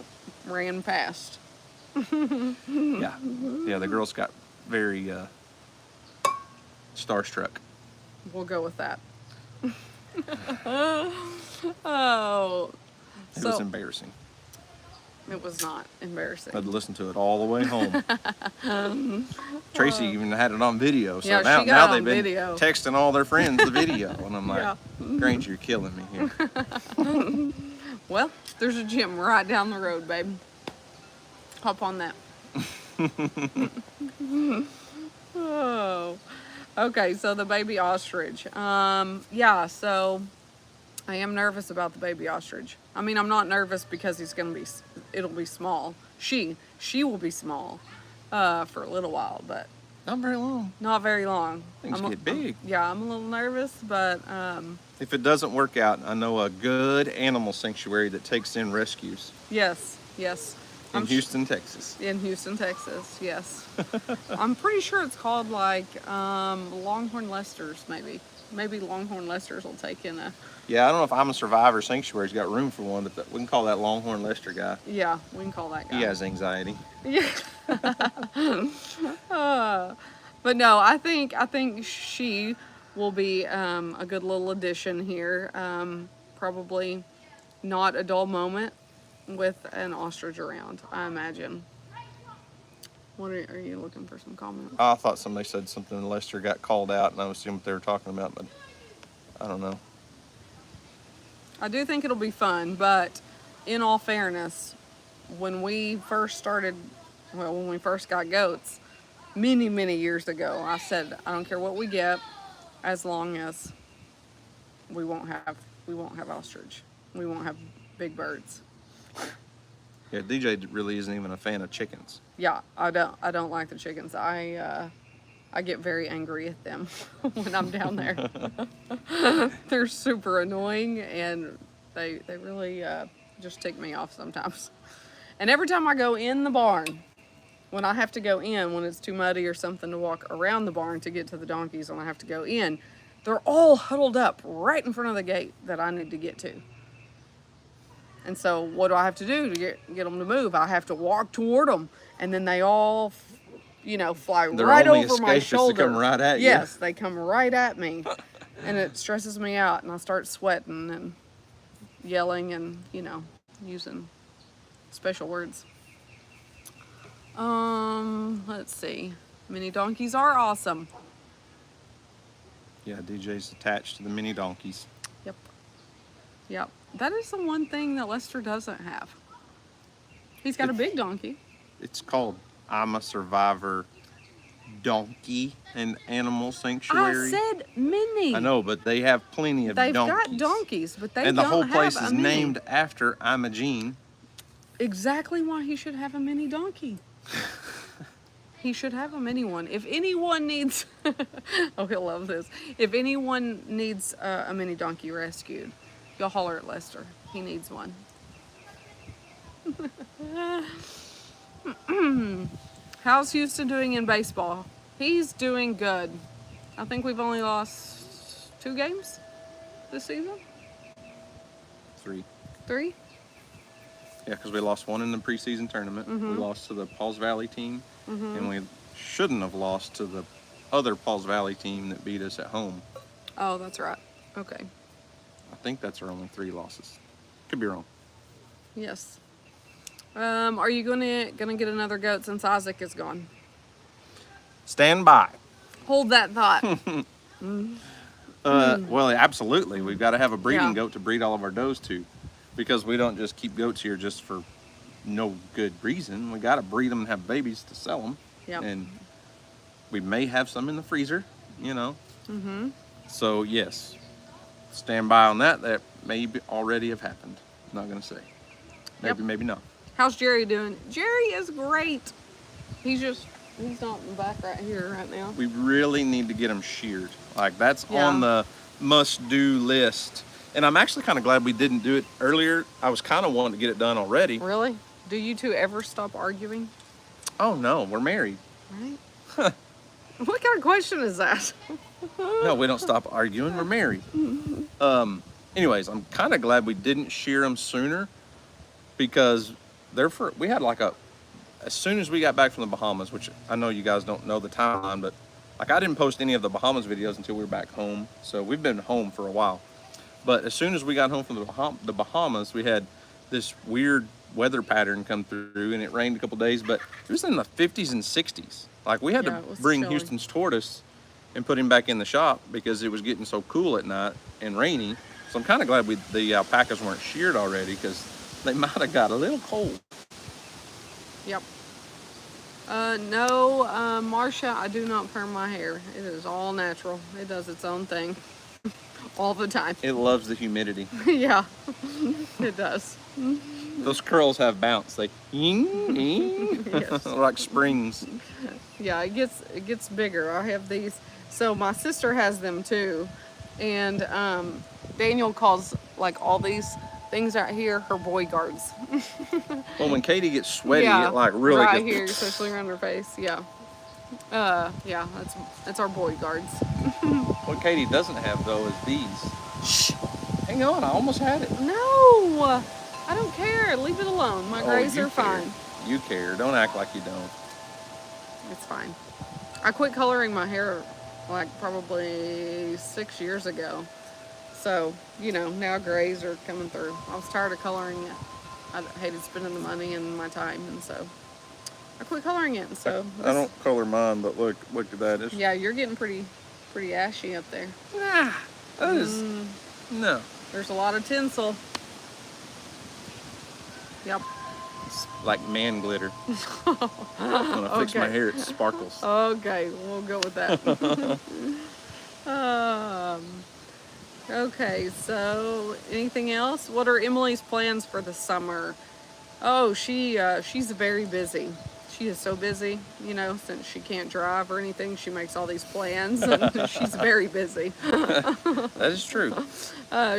ran past. Yeah, the girls got very starstruck. We'll go with that. Oh, It was embarrassing. It was not embarrassing. I had to listen to it all the way home. Tracy even had it on video, so Yeah, now she got it they've on been video. texting all their friends the video, and I'm like, Yeah. Granger, you're killing me here. Well, there's a gym right down the road, babe. Hop on that. Oh, okay. So the baby ostrich. Yeah. So I am nervous about the baby ostrich. I mean, I'm not nervous because it'll be small. She will be small, for a little while, but Not very long. Not very long. Things get big. Yeah, I'm a little nervous, but If it doesn't work out, I know a good animal sanctuary that takes in rescues yes. in Houston, Texas. In Houston, Texas, yes. I'm pretty sure it's called like Longhorn Lester's, maybe. Maybe Longhorn Lester's will take in a. Yeah, I don't know if I'm a Survivor Sanctuary's got room for one, but we can call that Longhorn Lester guy. Yeah, we can call that guy. He has anxiety. Yeah. But no, I think she will be a good little addition here. Probably not a dull moment with an ostrich around, I imagine. What are you looking for some comments? I thought somebody said something and Lester got called out, and I was assuming what they were talking about, but I don't know. I do think it'll be fun, but in all fairness, when we first started, when we first got goats, many years ago, I said, I don't care what we get, as long as we won't have ostrich. We won't have big birds. Yeah, DJ really isn't even a fan of chickens. Yeah, I don't like the chickens. I get very angry at them when I'm down there. They're super annoying, and they really just tick me off sometimes. And every time I go in the barn, when I have to go in, when it's too muddy or something to walk around the barn to get to the donkeys, when I have to go in, they're all huddled up right in front of the gate that I need to get to. And so what do I have to do to get them to move? I have to walk toward them, and then they all, fly right over my shoulder. To come right at you. Yes, they come right at me, and it stresses me out, and I start sweating and yelling and, using special words. Let's see. Mini donkeys are awesome. Yeah, DJ's attached to the mini donkeys. Yep. That is the one thing that Lester doesn't have. He's got a big donkey. It's called I'm a Survivor Donkey and Animal Sanctuary. I said mini. I know, but they have plenty of donkeys. They've got donkeys, but they and don't the whole have place a is mini. named after Imogene. Exactly why he should have a mini donkey. He should have a mini one. If anyone needs, oh, he'll love this. If anyone needs a mini donkey rescued, you'll holler at Lester. He needs one. How's Houston doing in baseball? He's doing good. I think we've only lost 2 games this season. 3. 3? Yeah, because we lost one in the preseason tournament. Mm-hmm. We lost to the Pauls Valley team, and we shouldn't have lost to the other Pauls Valley team that beat us at home. Oh, that's right. Okay. I think that's our only 3 losses. Could be wrong. Yes. Are you gonna get another goat since Isaac is gone? Stand by. Hold that thought. Well, absolutely. We've got to have a breeding Yeah. goat to breed all of our does to, because we don't just keep goats here just for no good reason. We got to breed them and have babies to sell them. Yep. And we may have some in the freezer, So yes, stand by on that. That may already have happened. I'm not going to say. Maybe, Yep. maybe not. How's Jerry doing? Jerry is great. He's not in the back right here right now. We really need to get them sheared. Like, that's Yeah. on the must-do list. And I'm actually kind of glad we didn't do it earlier. I was kind of wanting to get it done already. Really? Do you two ever stop arguing? Oh, no, we're married. Right? What kind of question is that? No, we don't stop arguing. We're married. Anyways, I'm kind of glad we didn't shear them sooner, because we had as soon as we got back from the Bahamas, which I know you guys don't know the timeline, but like, I didn't post any of the Bahamas videos until we were back home. So we've been home for a while. But as soon as we got home from the Bahamas, we had this weird weather pattern come through, and it rained a couple days, but it was in the 50s and 60s. Like, we had Yeah, to it was bring chilly. Houston's tortoise and put him back in the shop because it was getting so cool at night and rainy. So I'm kind of glad the alpacas weren't sheared already, because they might have got a little cold. Yep. No, Marsha, I do not perm my hair. It is all natural. It does its own thing all the time. It loves the humidity. Yeah, it does. Those curls have bounce. They Yes. like springs. Yeah, it gets bigger. I have these. So my sister has them too, and Daniel calls like all these things out here her boy guards. Well, when Katie gets sweaty, Yeah, it like really right gets. here, especially around her face. Yeah. Yeah, that's our boy guards. What Katie doesn't have though is these. Shh. Hang on, I almost had it. No, I don't care. Leave it alone. My grays you are care. fine. You care. Don't act like you don't. It's fine. I quit coloring my hair like probably 6 years ago. So, now grays are coming through. I was tired of coloring it. I hated spending the money and my time, and so I quit coloring it. And so I don't color mine, but look at that. It's, yeah, you're getting pretty ashy up there. nah, that is no. There's a lot of tinsel. Yep. It's like man glitter. When I fix my hair, it sparkles. Okay, we'll go with that. Okay, so anything else? What are Emily's plans for the summer? Oh, she's very busy. She is so busy, since she can't drive or anything, she makes all these plans. And she's very busy. That is true.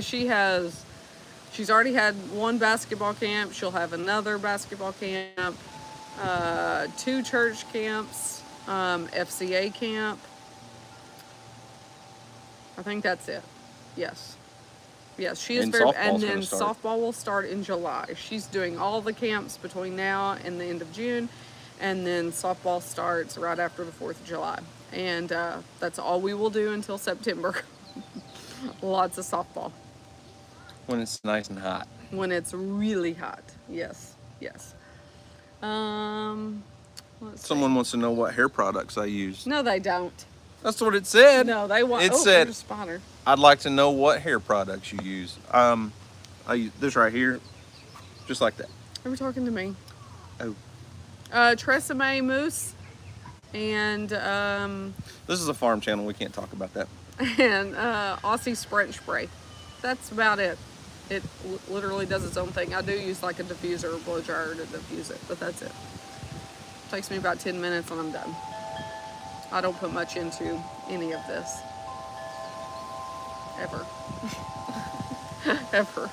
She's already had one basketball camp. She'll have another basketball camp, 2 church camps, FCA camp. I think that's it. Yes, she is And very. softball's And then gonna start. softball will start in July. She's doing all the camps between now and the end of June, and then softball starts right after the 4th of July. And that's all we will do until September. Lots of softball. When it's nice and hot. When it's really hot. Yes. Someone wants to know what hair products I use. No, they don't. That's what it said. No, they want. It said, there's a spotter. I'd like to know what hair products you use. I use this right here, just like that. Are we talking to me? Oh. Tresemme mousse, and This is a farm channel. We can't talk about that. Aussie Sprint spray. That's about it. It literally does its own thing. I do use like a diffuser or blow dryer to diffuse it, but that's it. Takes me about 10 minutes and I'm done. I don't put much into any of this. Ever. Ever.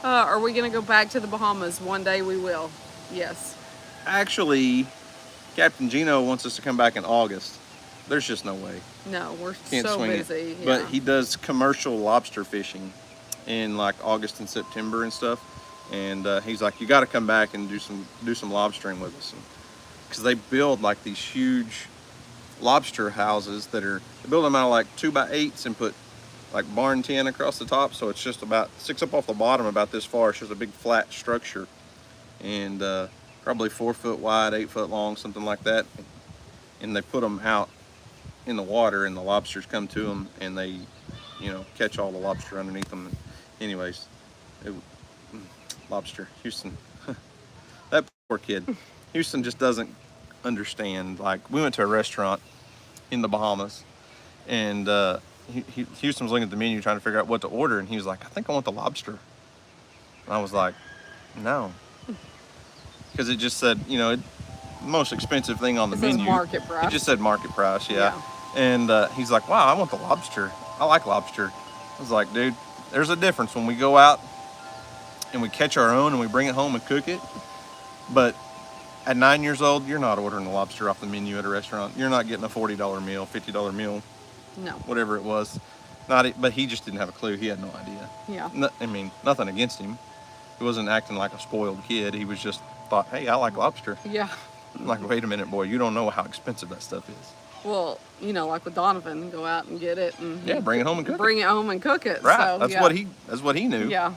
Are we going to go back to the Bahamas? One day we will. Yes. Actually, Captain Gino wants us to come back in August. There's just no way. No, we're Can't so swing busy. it. Yeah. But he does commercial lobster fishing in like August and September and stuff. And he's like, you got to come back and do some lobstering with us, because they build like these huge lobster houses they build them out of like 2x8s and put like barn tin across the top, so it's just about 6 up off the bottom, about this far. It's just a big flat structure, and probably 4 foot wide, 8 foot long, something like that. And they put them out in the water, and the lobsters come to them, and they, catch all the lobster underneath them. Anyways, lobster, Houston, that poor kid. Houston just doesn't understand. Like, we went to a restaurant in the Bahamas, and Houston was looking at the menu trying to figure out what to order, and he was like, I think I want the lobster. And I was like, no, because it just said, most expensive thing on the menu. Market price. It just said market price, yeah. And he's like, wow, I want the lobster. I like lobster. I was like, dude, there's a difference when we go out and we catch our own and we bring it home and cook it. But at 9 years old, you're not ordering the lobster off the menu at a restaurant. You're not getting a $40 meal, $50 meal, no, whatever it was. But he just didn't have a clue. He had no idea. Yeah. I mean, nothing against him. He wasn't acting like a spoiled kid. He was just thought, hey, I like lobster. Yeah. I'm like, wait a minute, boy, you don't know how expensive that stuff is. Well, like with Donovan, go out and get it and bring it home and cook Bring it home and cook it. Right. So, That's what he knew. Yeah.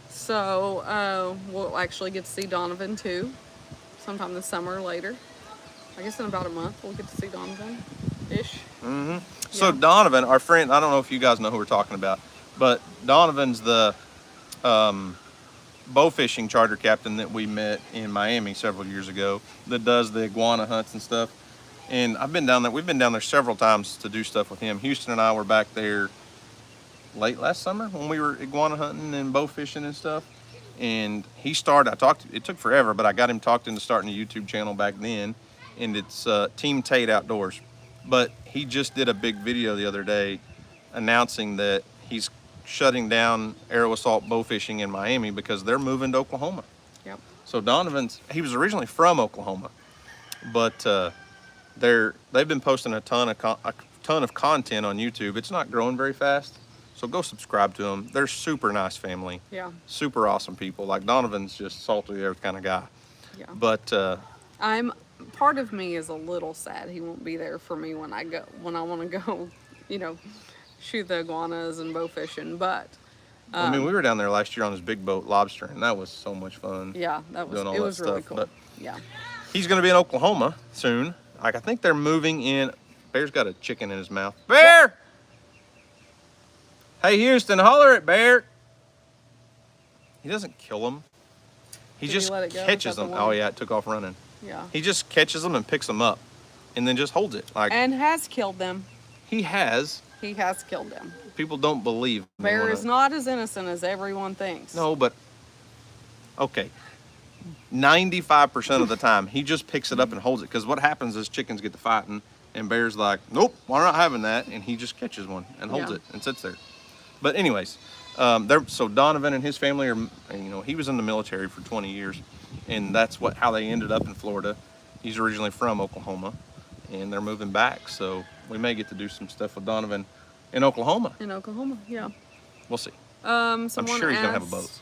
So we'll actually get to see Donovan too, sometime this summer later. I guess in about a month we'll get to see Donovan-ish. Mm-hmm. So Yeah. Donovan, our friend, I don't know if you guys know who we're talking about, but Donovan's the bow fishing charter captain that we met in Miami several years ago, that does the iguana hunts and stuff. And I've been down there. We've been down there several times to do stuff with him. Houston and I were back there late last summer when we were iguana hunting and bow fishing and stuff. And he started, it took forever, but I got him talked into starting a YouTube channel back then. and it's Team Tate Outdoors. But he just did a big video the other day announcing that he's shutting down arrow assault bow fishing in Miami because they're moving to Oklahoma. Yep. So he was originally from Oklahoma, but they've been posting a ton of content on YouTube. It's not growing very fast, so go subscribe to them. They're super nice family. Yeah. Super awesome people. Like Donovan's just salty there kind of guy. Yeah. But part of me is a little sad he won't be there for me when I want to go, shoot the iguanas and bow fishing. But I mean, we were down there last year on this big boat lobster, and that was so much fun. yeah, it was really cool. But yeah. he's going to be in Oklahoma soon. Like, I think they're moving in. Bear's got a chicken in his mouth. Bear! Hey, Houston, holler at Bear. He doesn't kill them. He Did just he let it go? catches Is that the them. one? Oh, yeah, it took off running. Yeah. He just catches them and picks them up and then just holds it. Like, And has killed them. he has. He has killed them. People don't believe. Bear is not as innocent as everyone thinks. No, but okay. 95% of the time, he just picks it up and holds it. Because what happens is chickens get to fighting, and Bear's like, nope, we're not having that. And he just catches one and holds Yeah. it and sits there. But anyways, so Donovan and his family are, he was in the military for 20 years, and that's how they ended up in Florida. He's originally from Oklahoma, and they're moving back. So we may get to do some stuff with Donovan in Oklahoma. In Oklahoma, yeah. We'll see. Someone sure he's gonna have a asked boat.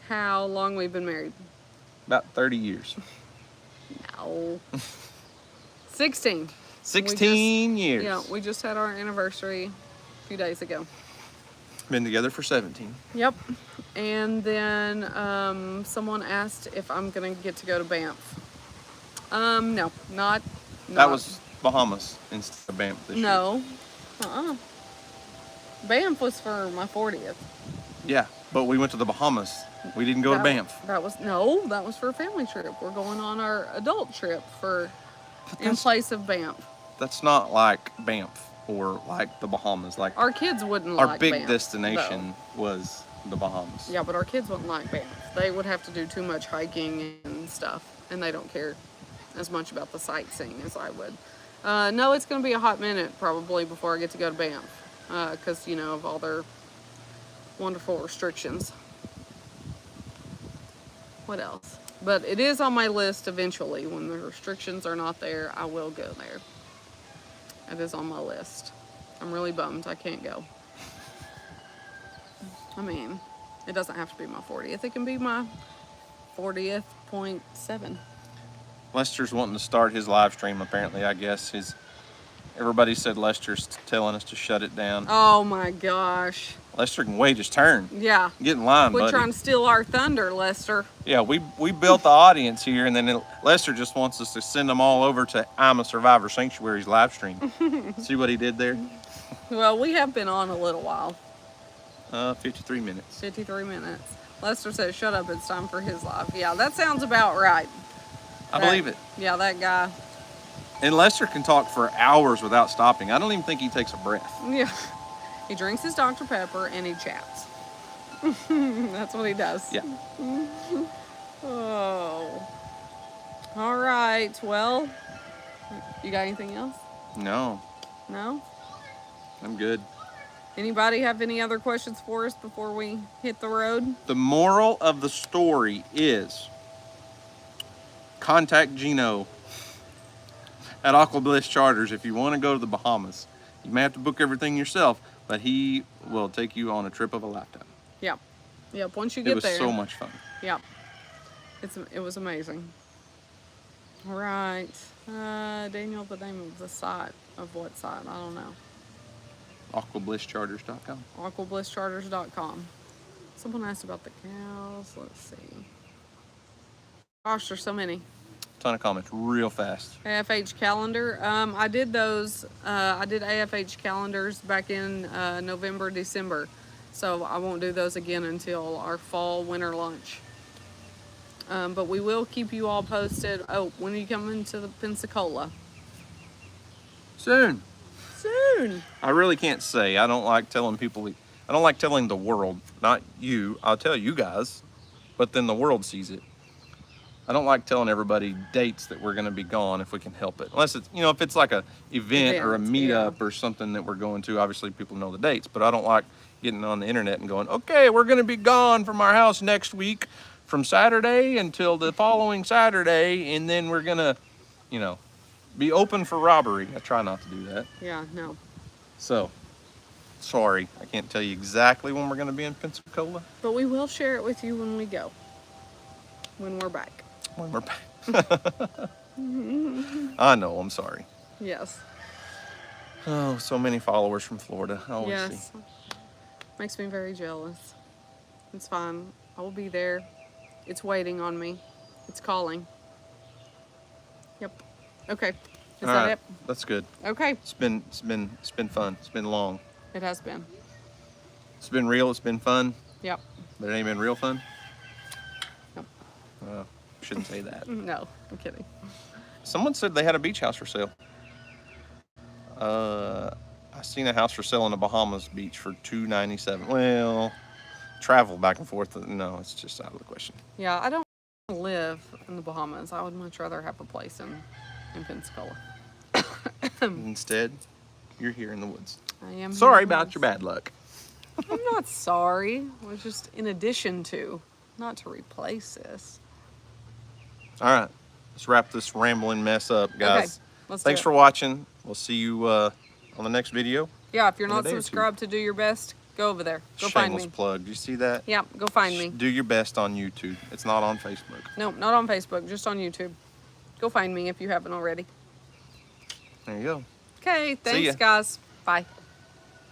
how long we've been married. About 30 years. No. 16. 16 years. Yeah, we just had our anniversary a few days ago. Been together for 17. Yep. And then someone asked if I'm gonna get to go to Banff. No, not. That was Bahamas instead of Banff this year. No. Banff was for my 40th. Yeah, but we went to the Bahamas. We didn't go to Banff. That was for a family trip. We're going on our adult trip in place of Banff. That's not like Banff or like the Bahamas. Like Our kids wouldn't our like big Banff, destination was the Bahamas. though. Yeah, but our kids wouldn't like Banff. They would have to do too much hiking and stuff, and they don't care as much about the sightseeing as I would. No, it's going to be a hot minute probably before I get to go to Banff, because of all their wonderful restrictions. What else? But it is on my list eventually. When the restrictions are not there, I will go there. It is on my list. I'm really bummed I can't go. I mean, it doesn't have to be my 40th. It can be my 40th.7. Lester's wanting to start his live stream apparently, I guess. Everybody said Lester's telling us to shut it down. Oh my gosh. Lester can wait his turn. Yeah. Get in line, Quit buddy. trying to steal our thunder, Lester. Yeah, we built the audience here, and then Lester just wants us to send them all over to I'm a Survivor Sanctuary's live stream. See what he did there? Well, we have been on a little while. 53 minutes. 53 minutes. Lester said, shut up, it's time for his live. Yeah, that sounds about right. I believe it. Yeah, that guy. And Lester can talk for hours without stopping. I don't even think he takes a breath. Yeah. He drinks his Dr. Pepper and he chats. That's what he does. Yeah. Oh. All right. Well, you got anything else? No, No? I'm good. Anybody have any other questions for us before we hit the road? The moral of the story is contact Gino at Aqua Bliss Charters if you want to go to the Bahamas. You may have to book everything yourself, but he will take you on a trip of a lifetime. Yep. Yep. Once you get there. It was so much fun. Yep. It was amazing. All right. Daniel, the name of the site, of what site? I don't know. AquaBlissCharters.com. AquaBlissCharters.com. Someone asked about the cows. Let's see. Gosh, there's so many. Ton of comments real fast. AFH calendar. I did those. I did AFH calendars back in November, December. So I won't do those again until our fall winter lunch. But we will keep you all posted. Oh, when are you coming to the Pensacola? Soon. Soon. I really can't say. I don't like telling people. I don't like telling the world. Not you. I'll tell you guys, but then the world sees it. I don't like telling everybody dates that we're going to be gone if we can help it. Unless it's, you know, if it's like a event or a meetup or something that we're going to, obviously people know the dates. But I don't like getting on the internet and going, okay, we're going to be gone from our house next week from Saturday until the following Saturday. And then we're going to, you know, be open for robbery. I try not to do that. Yeah, no. So, sorry, I can't tell you exactly when we're going to be in Pensacola. But we will share it with you when we go. When we're back. When we're back. I know, I'm sorry. Yes. Oh, so many followers from Florida. I always Yes. see. Makes me very jealous. It's fine. I will be there. It's waiting on me. It's calling. Yep. Okay. Is All that right, it? that's good. Okay. It's been fun. It's been long. It has been. It's been real. It's been fun. Yep. But it ain't been real fun. Nope. Shouldn't say that. No, I'm kidding. Someone said they had a beach house for sale. I seen a house for sale in the Bahamas beach for $297. Well, travel back and forth. No, it's just out of the question. Yeah, I don't live in the Bahamas. I would much rather have a place in Pensacola. Instead, you're here in the woods. I am. Sorry about your bad luck. I'm not sorry. It was just in addition to, not to replace this. All right, let's wrap this rambling mess up, guys. Okay, let's Thanks do for it. watching. We'll see you on the next video. Yeah, if you're in a not day or two. subscribed to Do Your Best, go over there. Go find Shameless me. plug. Do you see that? Yeah, go find me. Do your best on YouTube. It's not on Facebook. No, not on Facebook, just on YouTube. Go find me if you haven't already. There you go. Okay, ya. thanks, guys. Bye.